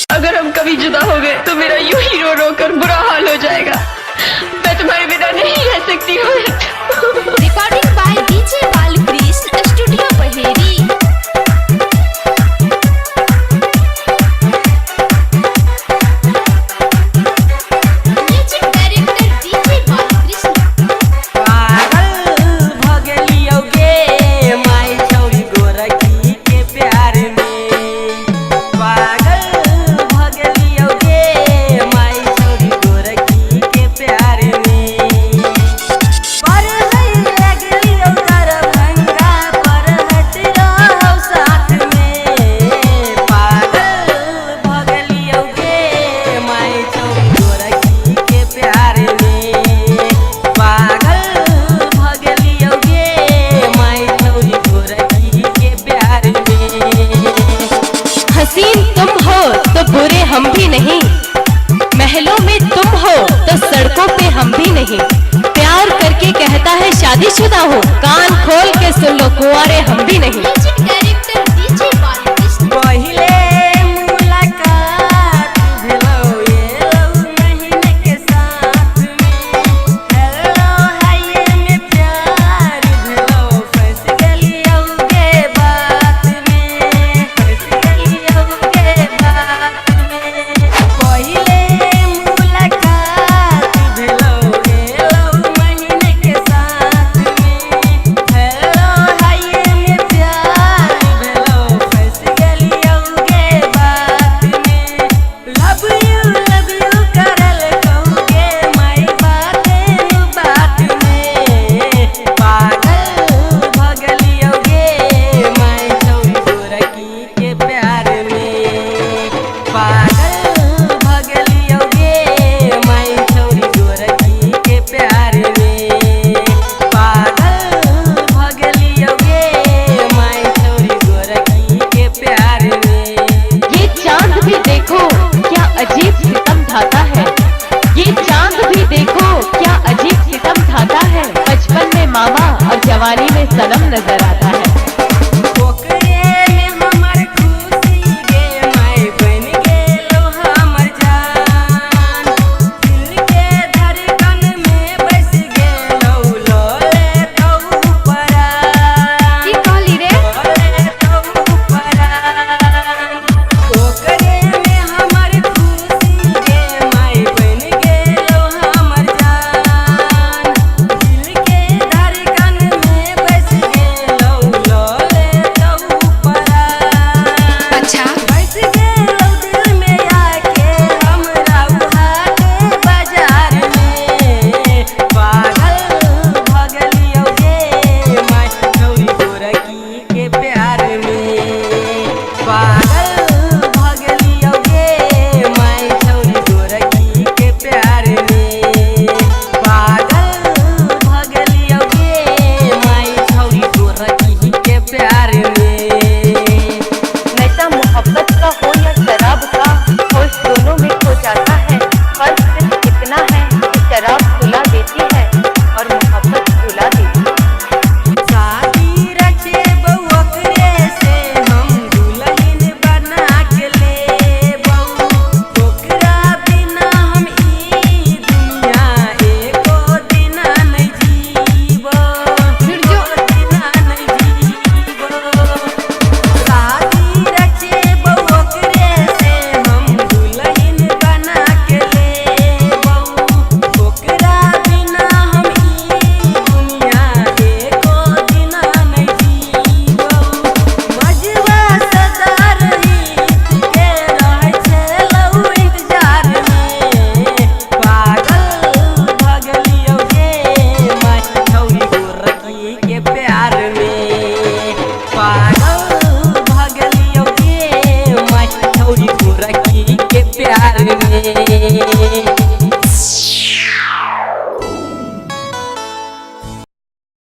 अगर हम कभी जुदा हो गए तो मेरा यूं ही रो रो कर बुरा हाल हो जाएगा। मैं तुम्हारे बिना नहीं रह सकती हूँ। Recording by DJ Balkrishna studio Baheri. Music director DJ Balkrishna. पागल भगलियो गे माई छौरी गोरखी के प्यार में। पागल भगलियो गे माई छौरी गोरखी के प्यार में। पर नहीं लगलियो दरभंगा पर हटियो साथ में। पागल भगलियो गे माई छौरी गोरखी के प्यार में। पागल भगलियो गे माई छौरी गोरखी के प्यार में। हसीन तुम हो तो बुरे हम भी नहीं, महलों में तुम हो तो सड़कों पे हम भी नहीं। प्यार करके कहता है शादीशुदा हो, कान खोल के सुन लो कुंवारे हम भी नहीं।